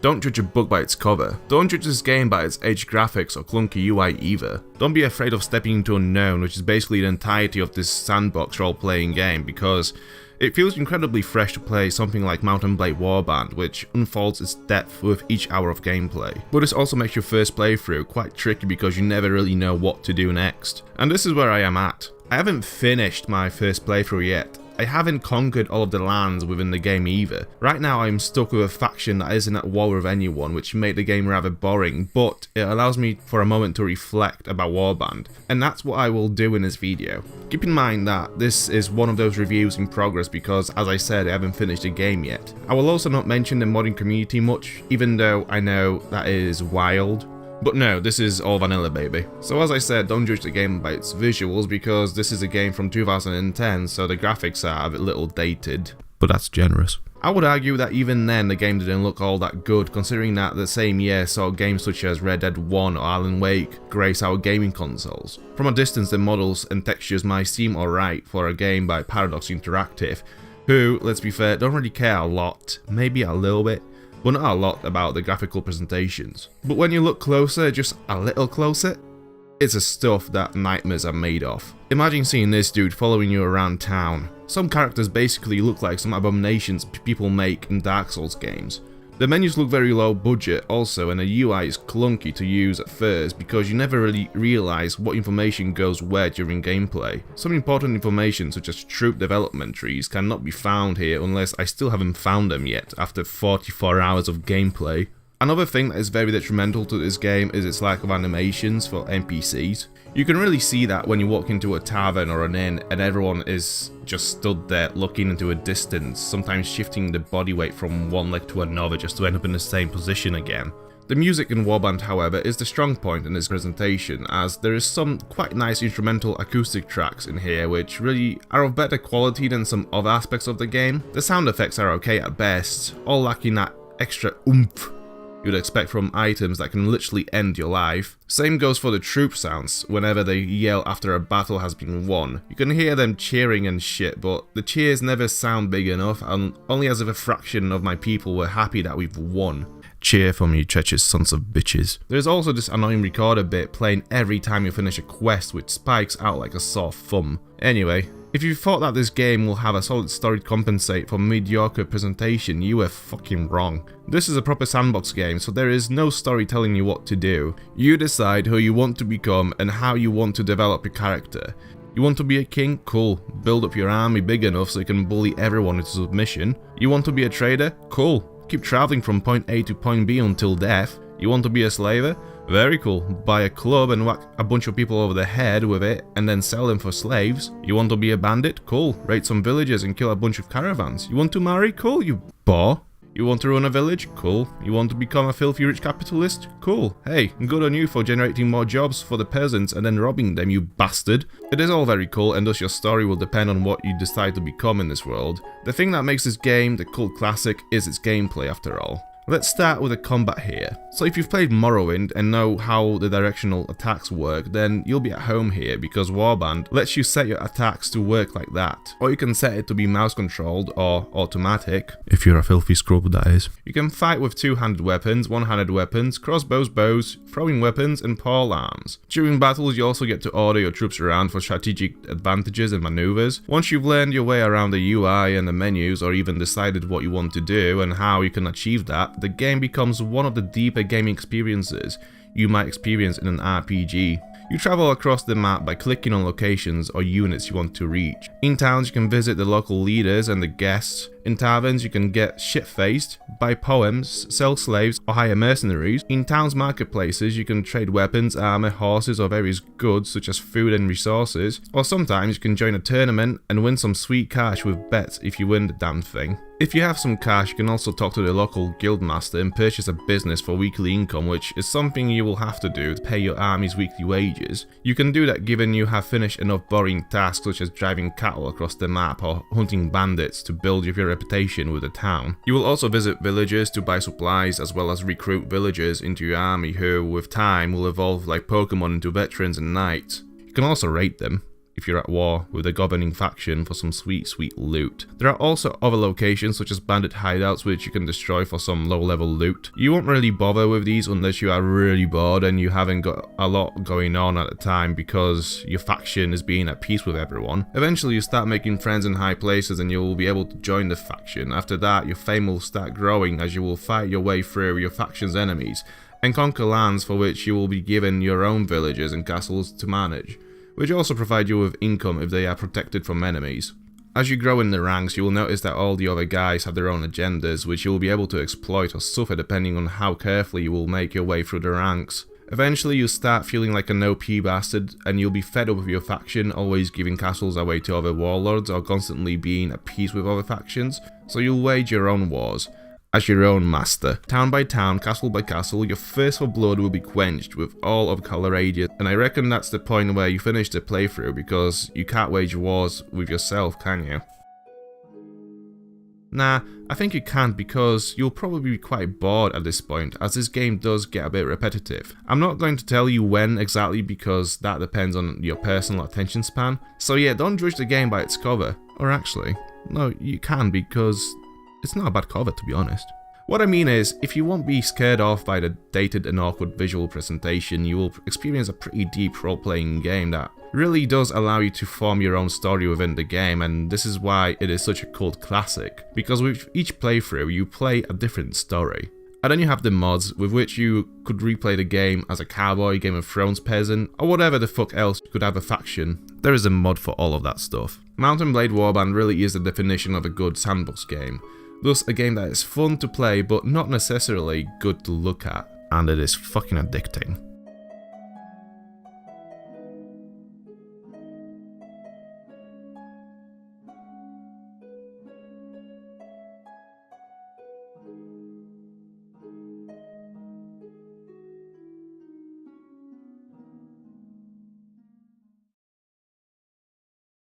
Don't judge a book by its cover. Don't judge this game by its aged graphics or clunky UI either. Don't be afraid of stepping into unknown, which is basically the entirety of this sandbox role-playing game, because it feels incredibly fresh to play something like Mount and Blade Warband, which unfolds its depth with each hour of gameplay. But this also makes your first playthrough quite tricky because you never really know what to do next. And this is where I am at. I haven't finished my first playthrough yet. I haven't conquered all of the lands within the game either. Right now I'm stuck with a faction that isn't at war with anyone, which made the game rather boring, but it allows me for a moment to reflect about Warband, and that's what I will do in this video. Keep in mind that this is one of those reviews in progress because, as I said, I haven't finished the game yet. I will also not mention the modding community much, even though I know that it is wild. But no, this is all vanilla, baby. So as I said, don't judge the game by its visuals because this is a game from 2010, so the graphics are a little dated. But that's generous. I would argue that even then the game didn't look all that good, considering that the same year saw games such as Red Dead 1 or Alan Wake grace our gaming consoles. From a distance, the models and textures might seem alright for a game by Paradox Interactive, who, let's be fair, don't really care a lot, maybe a little bit, but not a lot about the graphical presentations. But when you look closer, just a little closer, it's a stuff that nightmares are made of. Imagine seeing this dude following you around town. Some characters basically look like some abominations people make in Dark Souls games. The menus look very low budget also, and the UI is clunky to use at first because you never really realise what information goes where during gameplay. Some important information such as troop development trees cannot be found here unless I still haven't found them yet after 44 hours of gameplay. Another thing that is very detrimental to this game is its lack of animations for NPCs. You can really see that when you walk into a tavern or an inn and everyone is just stood there looking into a distance, sometimes shifting the body weight from one leg to another just to end up in the same position again. The music in Warband, however, is the strong point in this presentation, as there is some quite nice instrumental acoustic tracks in here which really are of better quality than some other aspects of the game. The sound effects are okay at best, all lacking that extra oomph you'd expect from items that can literally end your life. Same goes for the troop sounds. Whenever they yell after a battle has been won, you can hear them cheering and shit, but the cheers never sound big enough, and only as if a fraction of my people were happy that we've won. Cheer for me, treacherous sons of bitches. There's also this annoying recorder bit playing every time you finish a quest, which spikes out like a sore thumb. Anyway, if you thought that this game will have a solid story to compensate for mediocre presentation, you were fucking wrong. This is a proper sandbox game, so there is no story telling you what to do. You decide who you want to become and how you want to develop your character. You want to be a king? Cool. Build up your army big enough so you can bully everyone into submission. You want to be a trader? Cool. Keep traveling from point A to point B until death. You want to be a slaver? Very cool. Buy a club and whack a bunch of people over the head with it and then sell them for slaves. You want to be a bandit? Cool. Raid some villages and kill a bunch of caravans. You want to marry? Cool, you bore. You want to run a village? Cool. You want to become a filthy rich capitalist? Cool. Hey, good on you for generating more jobs for the peasants and then robbing them, you bastard. It is all very cool, and thus your story will depend on what you decide to become in this world. The thing that makes this game the cult classic is its gameplay after all. Let's start with the combat here. So if you've played Morrowind and know how the directional attacks work, then you'll be at home here because Warband lets you set your attacks to work like that. Or you can set it to be mouse controlled or automatic, if you're a filthy scrub that is. You can fight with two-handed weapons, one-handed weapons, crossbows, bows, throwing weapons and pole arms. During battles you also get to order your troops around for strategic advantages and maneuvers. Once you've learned your way around the UI and the menus, or even decided what you want to do and how you can achieve that, the game becomes one of the deeper gaming experiences you might experience in an RPG. You travel across the map by clicking on locations or units you want to reach. In towns you can visit the local leaders and the guests. In taverns you can get shit-faced, buy poems, sell slaves or hire mercenaries. In towns marketplaces you can trade weapons, armor, horses or various goods such as food and resources. Or sometimes you can join a tournament and win some sweet cash with bets if you win the damn thing. If you have some cash, you can also talk to the local guildmaster and purchase a business for weekly income, which is something you will have to do to pay your army's weekly wages. You can do that given you have finished enough boring tasks such as driving cattle across the map or hunting bandits to build your reputation with the town. You will also visit villages to buy supplies as well as recruit villagers into your army who, with time, will evolve like Pokemon into veterans and knights. You can also rate them. if you're at war with the governing faction for some sweet loot. There are also other locations such as bandit hideouts which you can destroy for some low level loot. You won't really bother with these unless you are really bored and you haven't got a lot going on at the time because your faction is being at peace with everyone. Eventually you start making friends in high places and you will be able to join the faction. After that your fame will start growing as you will fight your way through your faction's enemies and conquer lands for which you will be given your own villages and castles to manage, which also provide you with income if they are protected from enemies. As you grow in the ranks, you will notice that all the other guys have their own agendas, which you will be able to exploit or suffer depending on how carefully you will make your way through the ranks. Eventually you'll start feeling like an OP bastard, and you'll be fed up with your faction, always giving castles away to other warlords or constantly being at peace with other factions, so you'll wage your own wars. As your own master. Town by town, castle by castle, your thirst for blood will be quenched with all of Calradia, and I reckon that's the point where you finish the playthrough because you can't wage wars with yourself, can you? Nah, I think you can't because you'll probably be quite bored at this point, as this game does get a bit repetitive. I'm not going to tell you when exactly because that depends on your personal attention span, so yeah, don't judge the game by its cover. Or actually, no, you can because it's not a bad cover, to be honest. What I mean is, if you won't be scared off by the dated and awkward visual presentation, you will experience a pretty deep role-playing game that really does allow you to form your own story within the game, and this is why it is such a cult classic, because with each playthrough you play a different story. And then you have the mods, with which you could replay the game as a cowboy, Game of Thrones peasant, or whatever the fuck else you could have a faction. There is a mod for all of that stuff. Mount and Blade Warband really is the definition of a good sandbox game. Thus, a game that is fun to play but not necessarily good to look at, and it is fucking addicting.